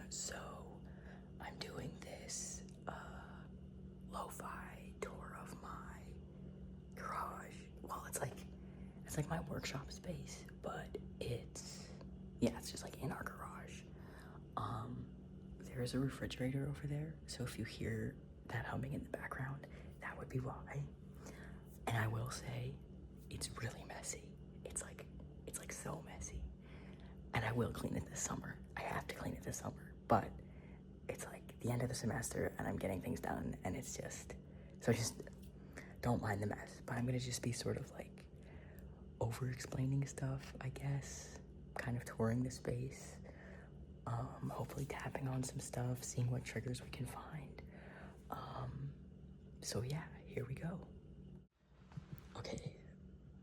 So I'm doing this lo-fi tour of my garage. Well, it's like my workshop space, but it's just like in our garage. There's a refrigerator over there, so if you hear that humming in the background, that would be why. And I will say, it's really messy. It's like so messy. And I will clean it this summer. I have to clean it this summer, but it's like the end of the semester and I'm getting things done, and it's just don't mind the mess. But I'm gonna just be sort of like over explaining stuff, I guess, kind of touring the space, hopefully tapping on some stuff, seeing what triggers we can find. So yeah, here we go. Okay,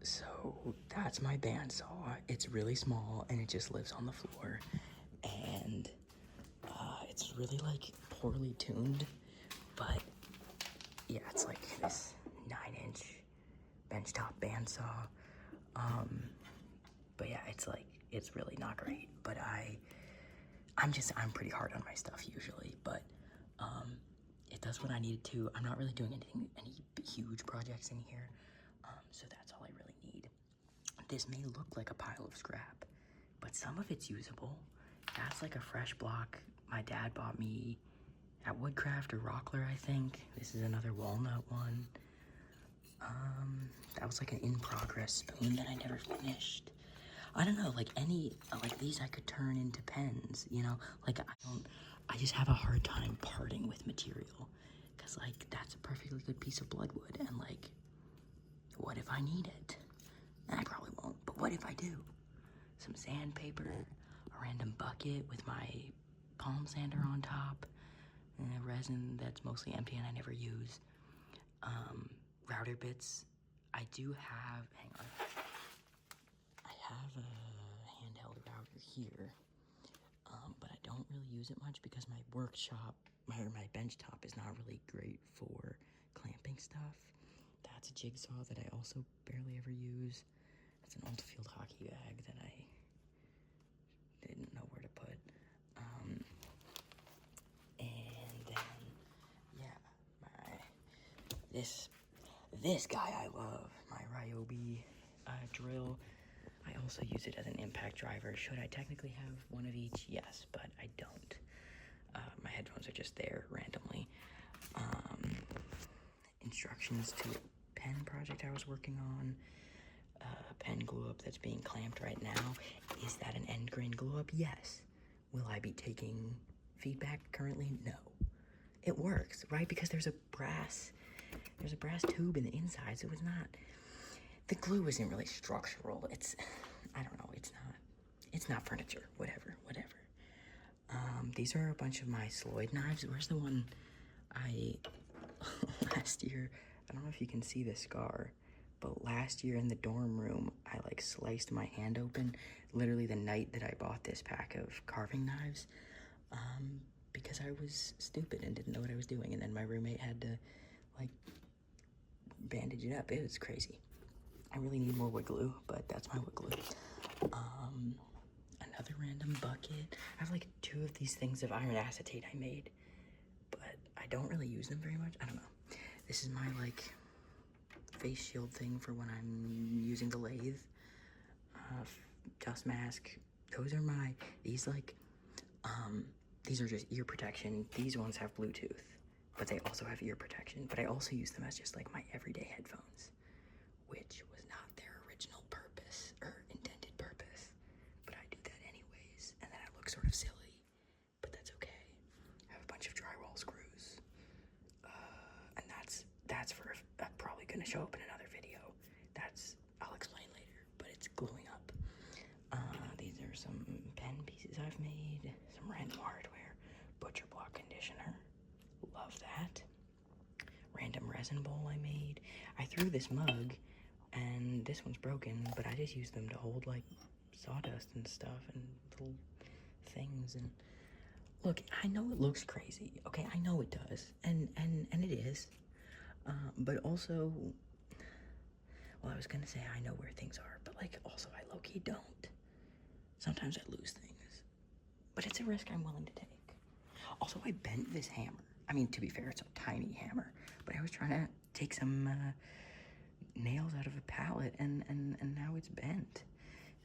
so that's my bandsaw. It's really small and it just lives on the floor, and it's really like poorly tuned, but yeah, it's like this 9-inch benchtop bandsaw. But yeah, it's really not great. But I'm pretty hard on my stuff usually, but it does what I need it to. I'm not really doing any huge projects in here, so that's all I really need. This may look like a pile of scrap, but some of it's usable. That's like a fresh block my dad bought me at Woodcraft or Rockler, I think. This is another walnut one. That was like an in-progress spoon that I never finished. I don't know, like like these I could turn into pens, you know? Like I just have a hard time parting with material, because like that's a perfectly good piece of bloodwood, and like, what if I need it? And I probably won't, but what if I do? Some sandpaper, a random bucket with my palm sander on top, and a resin that's mostly empty and I never use. Router bits. I do have, hang on. I have a handheld router here, but I don't really use it much because my workshop, my bench top is not really great for clamping stuff. That's a jigsaw that I also barely ever use. That's an old field hockey bag that I didn't know where to put. And then, yeah, this guy I love, my Ryobi drill. I also use it as an impact driver. Should I technically have one of each? Yes, but I don't. My headphones are just there randomly. Instructions to a pen project I was working on. Pen glue up that's being clamped right now. Is that an end grain glue up? Yes. Will I be taking feedback currently? No. It works, right? Because there's a brass tube in the inside, so the glue isn't really structural. I don't know, it's not furniture, whatever. These are a bunch of my Sloyd knives. Where's the one last year, I don't know if you can see the scar, but last year in the dorm room, I like sliced my hand open, literally the night that I bought this pack of carving knives, because I was stupid and didn't know what I was doing, and then my roommate had to like bandage it up. It was crazy. I really need more wood glue, but that's my wood glue. Another random bucket. I have like 2 of these things of iron acetate I made, but I don't really use them very much. I don't know. This is my like face shield thing for when I'm using the lathe. Dust mask. These are just ear protection. These ones have Bluetooth, but they also have ear protection. But I also use them as just like my everyday headphones, which was not their original purpose or intended purpose. But I do that anyways, and then I look sort of silly, but that's okay. I have a bunch of drywall screws, and that's for probably gonna show up in another video. I'll explain later, but it's gluing up. These are some pen pieces I've made, some random hardware, butcher block conditioner, love that. Random resin bowl I made. I threw this mug, and this one's broken, but I just used them to hold like sawdust and stuff and little things. And look, I know it looks crazy, okay? I know it does, and it is. But also, well, I was gonna say I know where things are, but like also I low-key don't. Sometimes I lose things. but it's a risk I'm willing to take. Also, I bent this hammer. I mean, to be fair, it's a tiny hammer, but I was trying to take some nails out of a pallet, and now it's bent.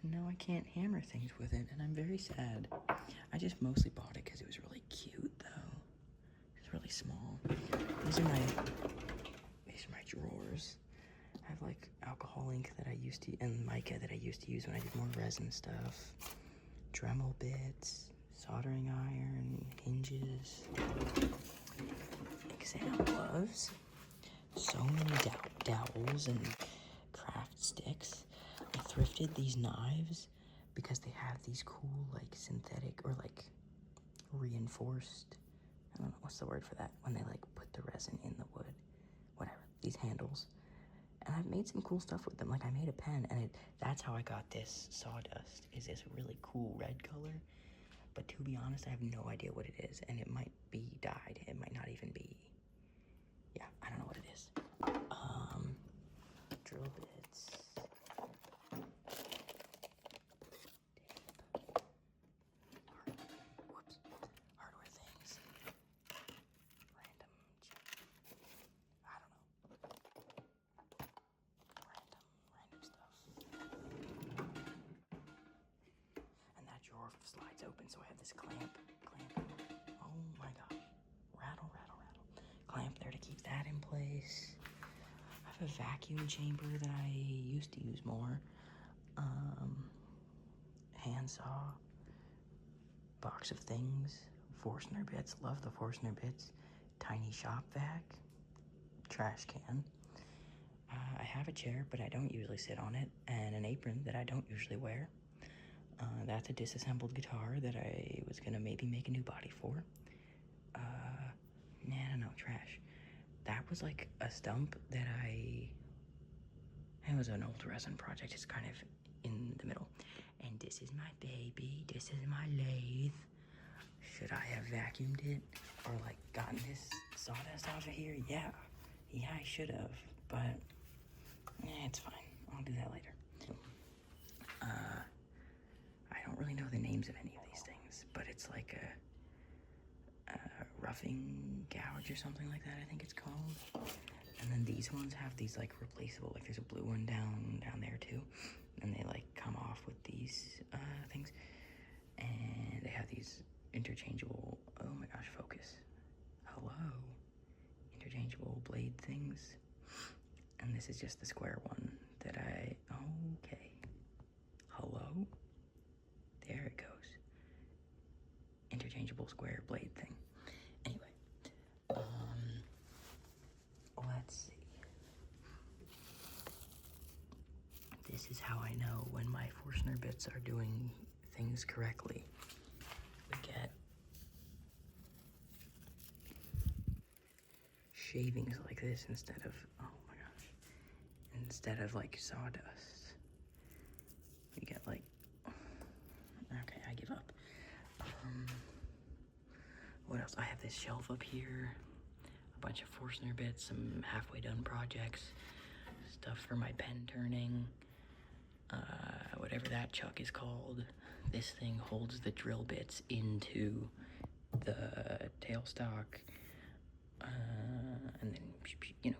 And now I can't hammer things with it, and I'm very sad. I just mostly bought it because it was really cute, though. It's really small. These are my drawers. I have like alcohol ink that I used to, and mica that I used to use when I did more resin stuff. Dremel bits, soldering iron, hinges, exam gloves, so many dowels and craft sticks. I thrifted these knives because they have these cool like synthetic or like reinforced, I don't know what's the word for that, when they like put the resin in the wood, whatever, these handles. And I've made some cool stuff with them. Like I made a pen, and that's how I got this sawdust, is this really cool red color. But to be honest, I have no idea what it is, and it might be dyed. It might not even be, yeah, I don't know what it is. Drill bits. Hardware things. Random, I don't know. Random stuff. And that drawer slides open, so I have this clamp. Oh my gosh. Rattle. Clamp there to keep that in place. I have a vacuum chamber that I used to use more. Handsaw. Box of things. Forstner bits. Love the Forstner bits. Tiny shop vac. Trash can. I have a chair, but I don't usually sit on it. And an apron that I don't usually wear. That's a disassembled guitar that I was gonna maybe make a new body for. No, trash. That was like a stump that it was an old resin project. It's kind of in the middle. And this is my baby. This is my lathe. Should I have vacuumed it or like gotten this sawdust off of here? Yeah, I should have, but it's fine. I'll do that later. I don't really know the names of any of these things, but it's like a roughing gouge or something like that, I think it's called. And then these ones have these like replaceable, like there's a blue one down there too, and they like come off with these things, and they have these interchangeable, oh my gosh, focus, hello, interchangeable blade things. And this is just the square one that okay, hello, there it goes, interchangeable square blade thing. Anyway, let's see. This is how I know when my Forstner bits are doing things correctly. We get shavings like this instead of, oh my gosh, instead of like sawdust. We get like, okay, I give up. What else? I have this shelf up here, a bunch of Forstner bits, some halfway done projects, stuff for my pen turning, whatever that chuck is called. This thing holds the drill bits into the tailstock, and then,